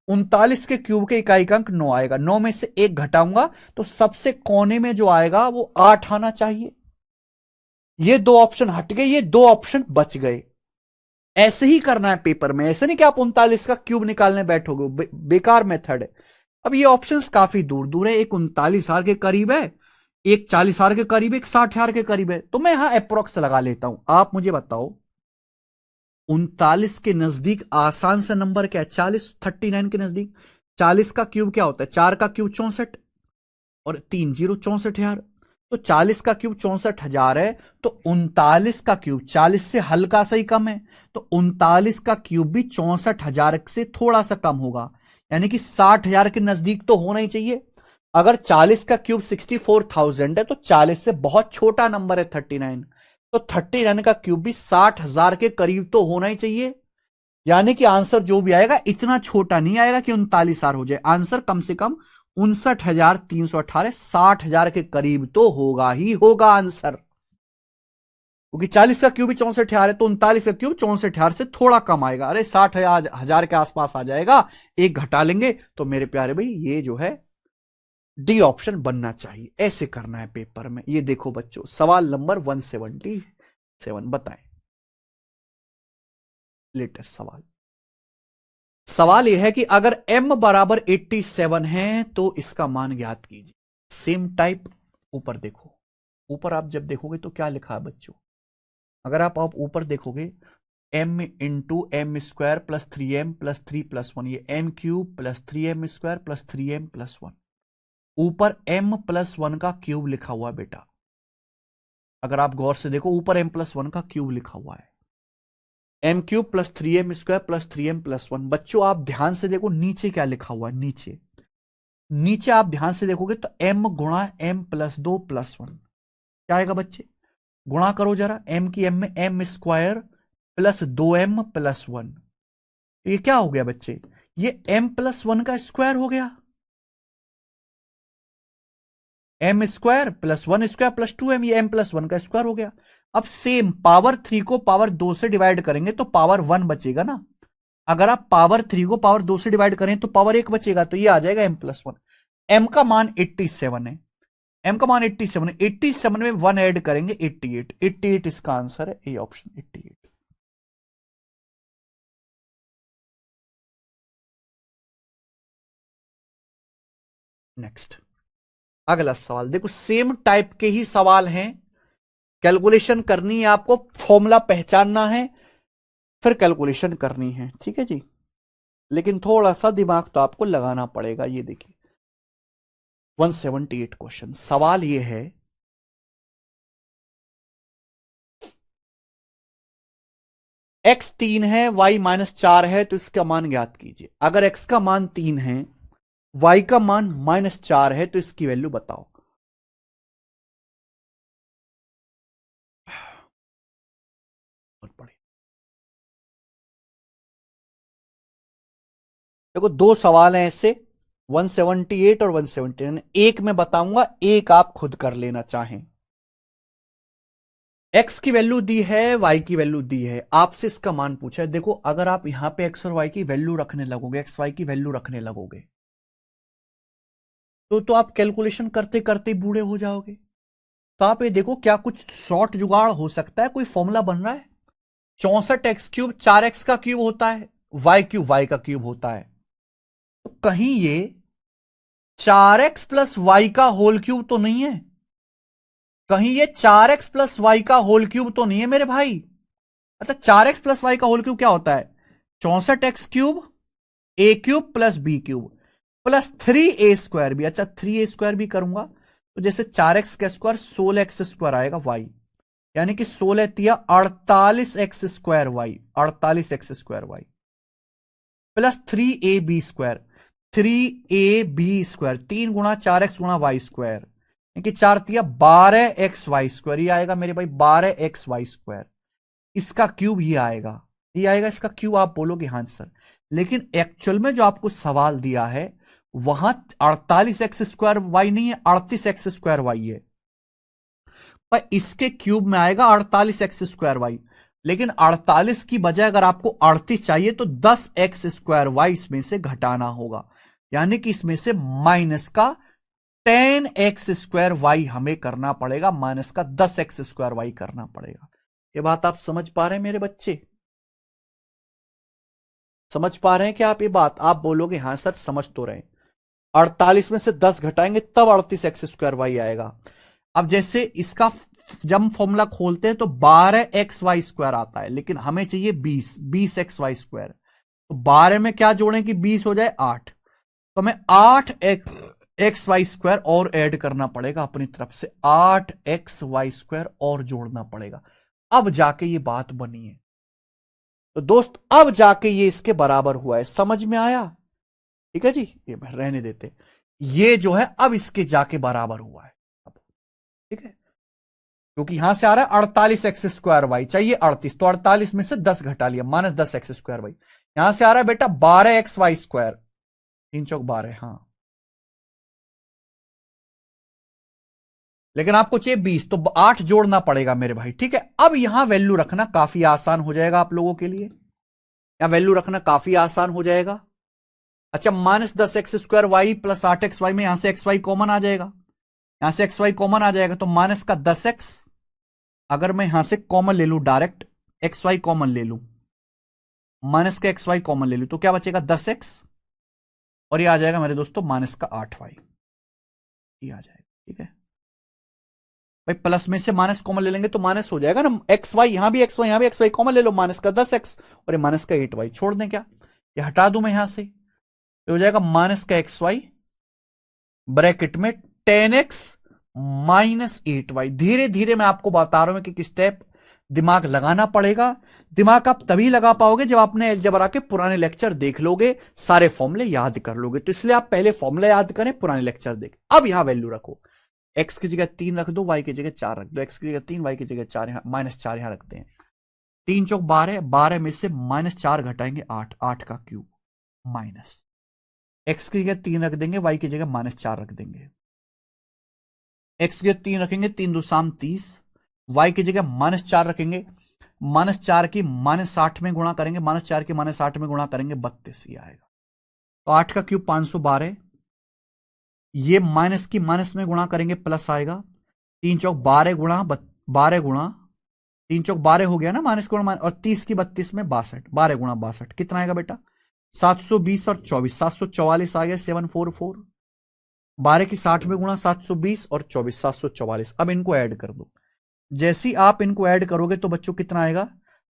39 के क्यूब के इकाई का अंक 9 आएगा, 9 में से एक घटाऊंगा तो सबसे कोने में जो आएगा वो 8 आना चाहिए। ये 2 ऑप्शन हट गए, ये 2 ऑप्शन बच गए। ऐसे ही करना है पेपर में, ऐसे नहीं कि आप 39 का क्यूब निकालने बैठोगे, बेकार मेथड है। अब ये ऑप्शंस काफी दूर दूर है, एक 39,000 के करीब है, एक 40,000 के करीब है, एक 60,000 के करीब है, तो मैं यहां अप्रोक्स लगा लेता हूं। आप मुझे बताओ 39 के नजदीक आसान सा नंबर क्या है, 40, 39 के नजदीक 40 का क्यूब क्या होता है, 4 का क्यूब 64 और 3 जीरो 64,000, तो 40 का क्यूब 64,000 है, तो 39 का क्यूब 40 से हल्का सा ही कम है, तो 39 का क्यूब भी 64,000 से थोड़ा सा कम होगा, यानी कि 60,000 के नजदीक तो होना ही चाहिए। अगर 40 का क्यूब 64,000 है तो 40 से बहुत छोटा नंबर है 39, तो 39 का क्यूब भी 60,000 के करीब तो होना ही चाहिए, यानी कि आंसर जो भी आएगा इतना छोटा नहीं आएगा कि 39,000 हो जाए, आंसर कम से कम 59,318, 60,000 के करीब तो होगा ही होगा आंसर, क्योंकि 40 का क्यूब भी 64,000 है, तो 39 का क्यूब 64,000 से थोड़ा कम आएगा, अरे 60,000 के आसपास आ जाएगा, एक घटा लेंगे, तो मेरे प्यारे भाई ये जो है डी ऑप्शन बनना चाहिए। ऐसे करना है पेपर में। ये देखो बच्चों, सवाल नंबर 177, बताएं, लेटेस्ट सवाल। सवाल यह है कि अगर m बराबर 87 है तो इसका मान ज्ञात कीजिए। सेम टाइप, ऊपर देखो, ऊपर आप जब देखोगे तो क्या लिखा है बच्चों, अगर आप ऊपर देखोगे, m into m² plus 3m plus 3 plus 1, ये m³ plus 3m² plus 3m plus 1, ऊपर m+1 का क्यूब लिखा हुआ बेटा, अगर आप गौर से देखो ऊपर m+1 का क्यूब लिखा हुआ है, m³ + 3m² + 3m+1। बच्चों आप ध्यान से देखो नीचे क्या लिखा हुआ है, नीचे नीचे आप ध्यान से देखोगे तो m गुणा m+2 + 1 क्या आएगा बच्चे? गुणा करो जरा, m की m में m² + 2m + 1। ये क्या हो गया बच्चे? ये m+1 का स्क्वायर हो गया, m² + 1² + 2m, ये m+1 का स्क्वायर हो गया। अब सेम पावर 3 को पावर 2 से डिवाइड करेंगे तो पावर 1 बचेगा ना। अगर आप पावर 3 को पावर 2 से डिवाइड करें तो पावर 1 बचेगा, तो ये आ जाएगा m+1। m का मान 87 है, m का मान 87 है, 87 में 1 ऐड करेंगे 88, 88 इसका आंसर है, ए ऑप्शन 88। नेक्स्ट अगला सवाल देखो, सेम टाइप के ही सवाल हैं, कैलकुलेशन करनी है आपको, फॉर्मूला पहचानना है, फिर कैलकुलेशन करनी है, ठीक है जी। लेकिन थोड़ा सा दिमाग तो आपको लगाना पड़ेगा। ये देखिए 178 क्वेश्चन, सवाल ये है x 3 है y -4 है तो इसका मान ज्ञात कीजिए। अगर x का मान 3 है, y का मान -4 है तो इसकी वैल्यू बताओ। बहुत बढ़िया। देखो दो सवाल हैं ऐसे, 178 और 179, एक मैं बताऊंगा, एक आप खुद कर लेना चाहें। x की वैल्यू दी है, y की वैल्यू दी है, आपसे इसका मान पूछा है। देखो अगर आप यहां पे x और y की वैल्यू रखने लगोगे, x y की वैल्यू रखने लगोगे तो आप कैलकुलेशन करते करते बूढ़े हो जाओगे। तो आप ये देखो क्या कुछ शॉर्ट जुगाड़ हो सकता है, कोई फॉर्मूला बन रहा है। 64x³ 4x का क्यूब होता है, y³ y का क्यूब होता है, तो कहीं ये 4x + y का होल क्यूब तो नहीं है? कहीं ये 4x + y का होल क्यूब तो नहीं है मेरे भाई? अच्छा 4x + y का होल क्यूब क्या होता है? 64x³ a³ + b³ + 3a² भी। अच्छा 3a² भी करूंगा तो जैसे 4x का स्क्वायर 16x² आएगा y, यानी कि 16 तिया 48x² y, 48x² y + 3ab², 3ab², 3 गुणा 4x गुणा y², यानी कि 4 तिया 12xy², ये आएगा मेरे भाई 12xy²। इसका क्यूब ये आएगा, ये आएगा इसका क्यूब। आप बोलोगे हाँ सर, लेकिन एक्चुअल में जो आपको सवाल दिया है वहां 48x² y नहीं है, 38x² y है, पर इसके क्यूब में आएगा 48x² y। लेकिन 48 की बजाय अगर आपको 38 चाहिए तो 10x² y इसमें से घटाना होगा, यानी कि इसमें से माइनस का 10x² y हमें करना पड़ेगा, माइनस का 10x² y करना पड़ेगा। ये बात आप समझ पा रहे हैं मेरे बच्चे? समझ पा रहे हैं कि आप ये बात? आप बोलोगे हाँ सर समझ तो रहे हैं। 48 में से 10 घटाएंगे तब 38x² y आएगा। अब जैसे इसका जब हम फॉर्मूला खोलते हैं तो 12xy² आता है, लेकिन हमें चाहिए 20xy²। तो 12 में क्या जोड़ें कि 20 हो जाए 8, तो हमें 8xy² और ऐड करना पड़ेगा अपनी तरफ से, 8xy² और जोड़ना पड़ेगा, अब जाके ये बात बनी है। तो दोस्त अब जाके ये इसके बराबर हुआ है, समझ में आया? ठीक है जी, ये रहने देते, ये जो है अब इसके जाके बराबर हुआ है अब, ठीक है, क्योंकि यहां से आ रहा है 48x² y, चाहिए 38, तो 48 में से 10 घटा लिया, -10x²y। यहां से आ रहा है बेटा 12xy², 3 चौक 12, हाँ, लेकिन आपको चाहिए 20, तो 8 जोड़ना पड़ेगा मेरे भाई, ठीक है। अब यहां वैल्यू रखना काफी आसान हो जाएगा आप लोगों के लिए, यहां वैल्यू रखना काफी आसान हो जाएगा। अच्छा -10x² y + 8xy में यहां से xy कॉमन आ जाएगा, यहां से xy कॉमन आ जाएगा, तो माइनस का 10x, अगर मैं यहां से कॉमन ले लू डायरेक्ट, xy कॉमन ले लू, माइनस का xy कॉमन ले लू, तो क्या बचेगा 10x, और ये आ जाएगा मेरे दोस्तों माइनस का 8y, ये आ जाएगा, ठीक है भाई। प्लस में से माइनस कॉमन ले लेंगे तो माइनस हो जाएगा ना, xy यहां भी xy, यहां भी xy कॉमन ले लो, माइनस का 10x और ये माइनस का 8y, छोड़ दें क्या, ये हटा दूं मैं यहां से, तो हो जाएगा माइनस का xy ब्रैकेट में 10x -8y। धीरे धीरे मैं आपको बता रहा हूं कि स्टेप दिमाग लगाना पड़ेगा। दिमाग आप तभी लगा पाओगे जब आपने अलजेब्रा के पुराने लेक्चर देख लोगे, सारे फॉर्मूले याद कर लोगे। तो इसलिए आप पहले फॉर्मूला याद करें, पुराने लेक्चर देख। अब यहां वैल्यू रखो, एक्स की जगह 3 रख दो, वाई की जगह 4 रख दो। एक्स की जगह 3, वाई की जगह 4, -4 यहां रखते हैं। 3 चौक 12, 12 में से -4 घटाएंगे 8, 8 का क्यूब माइनस। एक्स की जगह 3 रख देंगे, वाई की जगह -4 रख देंगे। एक्स की जगह 3 रखेंगे, 3 2 शाम 30, वाई की जगह -4 रखेंगे, -4 की -8 में गुणा करेंगे, -4 की -8 में गुणा करेंगे 32 ही आएगा। तो 8 का क्यूब 512, ये माइनस की माइनस में गुणा करेंगे प्लस आएगा। 3 चौक 12 गुणा 12 गुणा 3 चौक 12 हो गया ना, माइनस गुणा, और 30 की 32 में 62, 12 गुणा 62 कितना आएगा बेटा? 720 और 24, 744 आ गया, 744। 12 की 60 में गुणा 720 और 24, 744। अब इनको ऐड कर दो। जैसी आप इनको ऐड करोगे तो बच्चों कितना आएगा?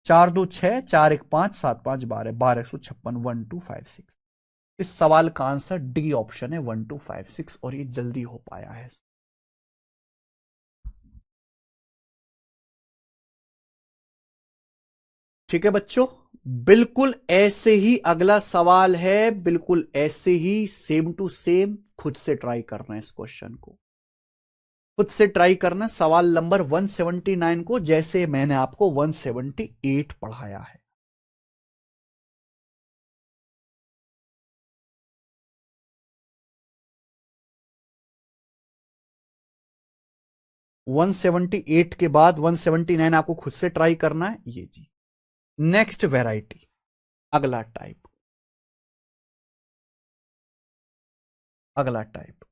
4 2 6, 4 1 5, 7 5 12, 1256, 1256। इस सवाल का आंसर डी ऑप्शन है, 1256, और ये जल्दी हो पाया है। ठीक है बच्चों, बिल्कुल ऐसे ही अगला सवाल है, बिल्कुल ऐसे ही सेम टू सेम। खुद से ट्राई करना है इस क्वेश्चन को, खुद से ट्राई करना सवाल नंबर 179 को, जैसे मैंने आपको 178 पढ़ाया है। वन 178 के बाद 179 आपको खुद से ट्राई करना है। ये जी नेक्स्ट वेराइटी, अगला टाइप, अगला टाइप।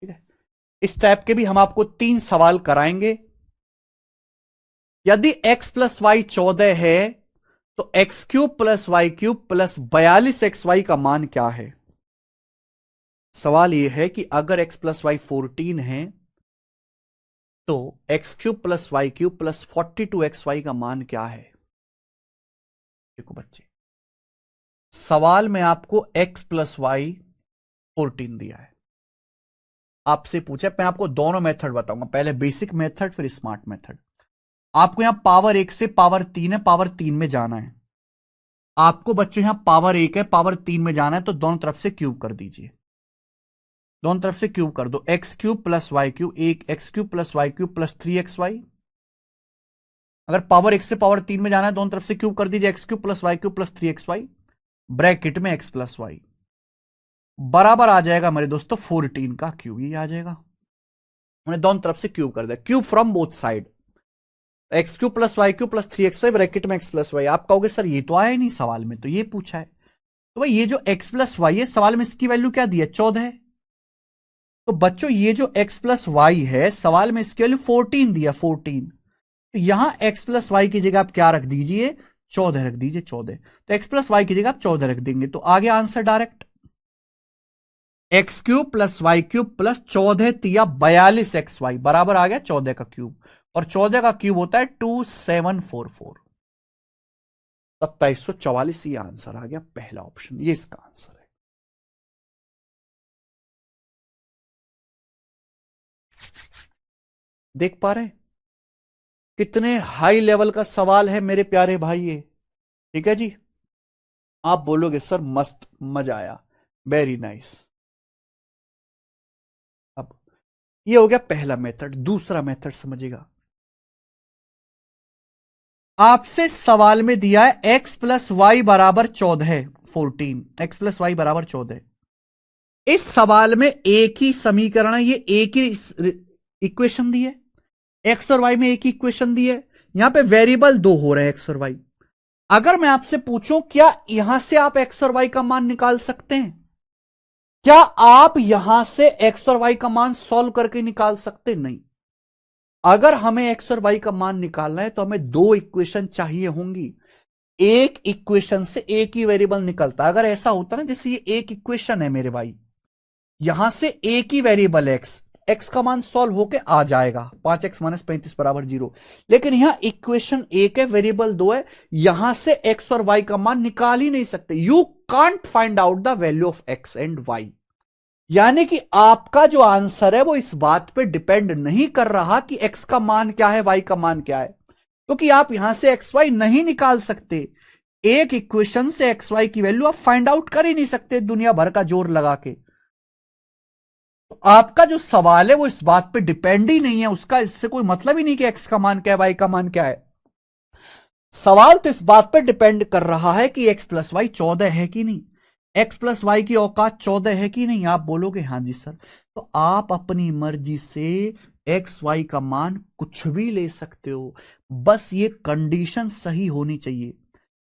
ठीक है, इस टाइप के भी हम आपको 3 सवाल कराएंगे। यदि x प्लस वाई 14 है तो x cube plus y cube plus 42xy का मान क्या है? सवाल यह है कि अगर x प्लस वाई 14 है तो x cube plus y cube plus 42xy का मान क्या है? देखो बच्चे, सवाल में आपको x प्लस वाई 14 दिया है, आपसे पूछा। मैं आपको दोनों मेथड बताऊंगा, पहले बेसिक मेथड फिर स्मार्ट मेथड। आपको यहां पावर 1 से पावर 3 है, पावर 3 में जाना है। आपको बच्चों यहां पावर 1 है, पावर 3 में जाना है, तो दोनों तरफ से क्यूब कर दीजिए, दोनों तरफ से क्यूब कर दो। X cube plus y cube, एक x cube plus y cube plus 3xy। अगर पावर 1 से पावर 3 में जाना है, दोनों तरफ से क्यूब कर दीजिए, x cube plus y cube plus 3xy, bracket में x प्लस वाई बराबर आ जाएगा मेरे दोस्तों 14 का क्यूब। ये आ जाएगा, मैंने दोनों तरफ से क्यूब कर दिया, cube from both side. X cube plus y cube plus 3xy bracket में x प्लस वाई। आप कहोगे सर ये तो आया ही नहीं सवाल में, तो ये पूछा है। तो भाई ये जो x प्लस वाई है सवाल में, इसकी वैल्यू क्या दी है? 14 है। तो बच्चों ये जो x प्लस वाई है सवाल में, इसकी वैल्यू 14 दिया, 14। तो यहां x प्लस वाई की जगह आप क्या रख दीजिए? 14 रख दीजिए, 14। तो x प्लस वाई की जगह आप 14 रख देंगे, तो आ गया answer direct. X cube plus y cube plus 14 तिया 42xy बराबर आ गया 14 का क्यूब, और 14 का क्यूब होता है 2744, 2744। ये आंसर आ गया, पहला ऑप्शन ये इसका आंसर है। देख पा रहे हैं कितने हाई लेवल का सवाल है मेरे प्यारे भाई ये? ठीक है जी, आप बोलोगे सर मस्त, मजा आया, वेरी नाइस। अब ये हो गया पहला मेथड। दूसरा मेथड समझिएगा, आपसे सवाल में दिया है x प्लस वाई बराबर 14, 14, x प्लस वाई बराबर 14। इस सवाल में एक ही समीकरण है, ये एक ही इक्वेशन दी है, एक्स और वाई में एक ही इक्वेशन दी है। यहां पे वेरिएबल दो हो रहे हैं, एक्स और वाई। अगर मैं आपसे पूछूं क्या यहां से आप एक्स और वाई का मान निकाल सकते हैं? क्या आप यहां से एक्स और वाई का मान सॉल्व करके निकाल सकते? नहीं। अगर हमें एक्स और वाई का मान निकालना है तो हमें दो इक्वेशन चाहिए होंगी। एक इक्वेशन से एक ही वेरिएबल निकलता। अगर ऐसा होता ना, जैसे ये एक इक्वेशन है मेरे भाई, यहां से एक ही वेरिएबल एक्स, एक्स का मान सॉल्व होके आ जाएगा 5x माइनस 35 बराबर 0। लेकिन यहां इक्वेशन एक है, वेरिएबल दो है, यहां से एक्स और वाई का मान निकाल ही नहीं सकते। You can't find out the value of x and y. यानी कि आपका जो आंसर है वो इस बात पे डिपेंड नहीं कर रहा कि एक्स का मान क्या है, वाई का मान क्या है, क्योंकि आप यहां से एक्स वाई नहीं निकाल सकते। एक इक्वेशन से एक्स वाई की वैल्यू आप फाइंड आउट कर ही नहीं सकते दुनिया भर का जोर लगा के। तो आपका जो सवाल है वो इस बात पे डिपेंड ही नहीं है, उसका इससे कोई मतलब ही नहीं कि एक्स का मान क्या है, वाई का मान क्या है। सवाल तो इस बात पर डिपेंड कर रहा है कि एक्स प्लस वाई 14 है कि नहीं, एक्स प्लस वाई की औकात 14 है कि नहीं। आप बोलोगे हाँ जी सर, तो आप अपनी मर्जी से एक्स वाई का मान कुछ भी ले सकते हो, बस ये कंडीशन सही होनी चाहिए।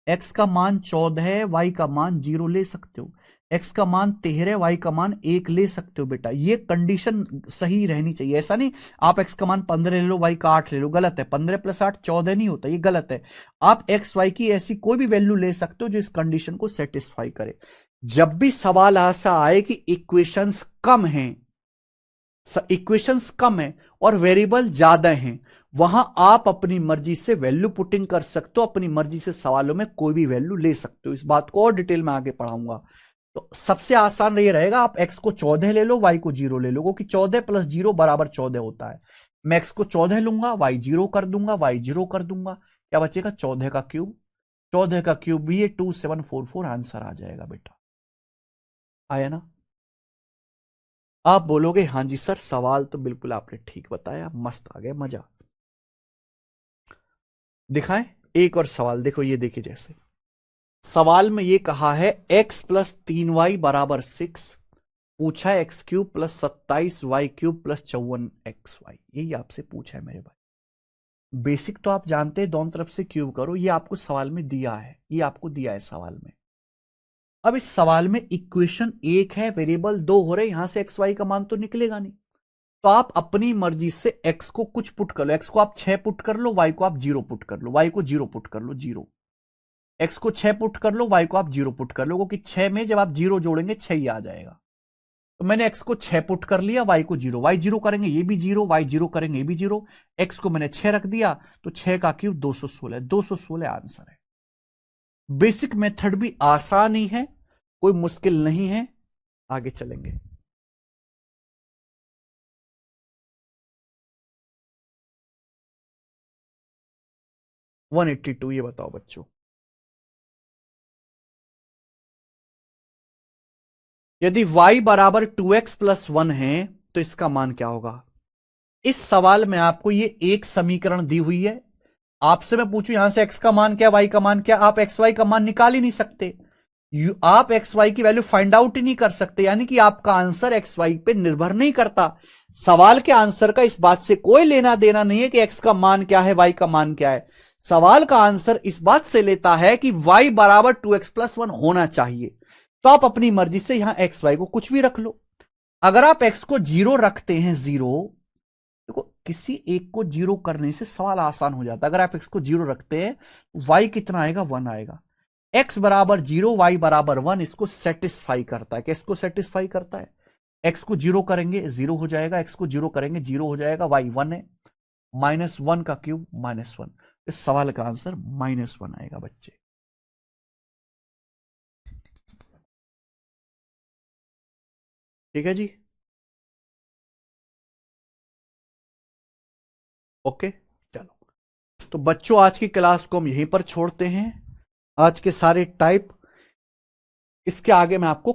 एक्स का मान 14 है, वाई का मान 0 ले सकते हो, एक्स का मान 13 वाई का मान 1 ले सकते हो। बेटा ये कंडीशन सही रहनी चाहिए, ऐसा नहीं आप एक्स का मान 15 ले लो, वाई का 8 ले लो, गलत है। 15 + 8 14 नहीं होता, ये गलत है। आप एक्स वाई की ऐसी कोई भी वैल्यू ले सकते हो जो इस कंडीशन को सेटिस्फाई करे। जब भी सवाल ऐसा आए कि इक्वेशंस कम हैं, इक्वेशंस कम है और वेरिएबल ज्यादा हैं, वहां आप अपनी मर्जी से वैल्यू पुटिंग कर सकते हो, अपनी मर्जी से सवालों में कोई भी वैल्यू ले सकते हो। इस बात को और डिटेल में आगे पढ़ाऊंगा। तो सबसे आसान ये रहेगा, आप एक्स को 14 ले लो, वाई को 0 ले लो, क्योंकि 14 + 0 = 14 होता है। मैं एक्स को 14 लूंगा, वाई 0 कर दूंगा, वाई 0 कर दूंगा, क्या बचेगा 14 का क्यूब। 14 का क्यूब भी ये 2744 आंसर आ जाएगा। बेटा आया ना। आप बोलोगे हाँ जी सर, सवाल तो बिल्कुल आपने ठीक बताया, मस्त आ गया, मजा। दिखाएं एक और सवाल, देखो ये देखिए, जैसे सवाल में ये कहा है x + 3y = 6, पूछा है x³ + 27y³ + 54xy, यही आपसे पूछा है मेरे भाई। बेसिक तो आप जानते हैं, दोनों तरफ से क्यूब करो, ये आपको सवाल में दिया है, ये आपको दिया है सवाल में। अब इस सवाल में इक्वेशन एक है, वेरिएबल दो हो रहे, यहां से एक्स वाई का मान तो निकलेगा नहीं, तो आप अपनी मर्जी से x को कुछ पुट कर लो, x को आप 6 पुट कर लो, y को आप 0 पुट कर लो, y को 0 पुट कर लो, 0। x को 6 पुट कर लो, y को आप 0 पुट कर लो, क्योंकि 6 में जब आप 0 जोड़ेंगे 6 ही आ जाएगा। तो मैंने x को 6 पुट कर लिया, y को 0, y 0 करेंगे ये भी 0, y 0 करेंगे ये भी 0, x को मैंने 6 रख दिया, तो 6 का क्यूब 216, 216 आंसर है। बेसिक मेथड भी आसान ही है, कोई मुश्किल नहीं है। आगे चलेंगे। 182, ये बताओ बच्चों, यदि y = 2x + 1 है तो इसका मान क्या होगा। इस सवाल में आपको ये एक समीकरण दी हुई है, आपसे मैं पूछूं यहां से x का मान क्या, y का मान क्या, आप x y का मान निकाल ही नहीं सकते, आप x y की वैल्यू फाइंड आउट ही नहीं कर सकते, यानी कि आपका आंसर x y पे निर्भर नहीं करता। सवाल के आंसर का इस बात से कोई लेना देना नहीं है कि x का मान क्या है, y का मान क्या है। सवाल का आंसर इस बात से लेता है कि y = 2x + 1 होना चाहिए। तो आप अपनी मर्जी से यहां एक्स वाई को कुछ भी रख लो। अगर आप एक्स को 0 रखते हैं, 0, देखो किसी एक को 0 करने से सवाल आसान हो जाता है। अगर आप एक्स को 0 रखते हैं, वाई कितना आएगा, 1 आएगा। एक्स = 0, वाई = 1, इसको सेटिस्फाई करता है। किसको सेटिस्फाई करता है, एक्स को 0 करेंगे 0 हो जाएगा, एक्स को 0 करेंगे 0 हो जाएगा, वाई 1 है, -1 का क्यूब -1। इस सवाल का आंसर -1 आएगा बच्चे। ठीक है जी, ओके। चलो तो बच्चों, आज की क्लास को हम यहीं पर छोड़ते हैं। आज के सारे टाइप, इसके आगे मैं आपको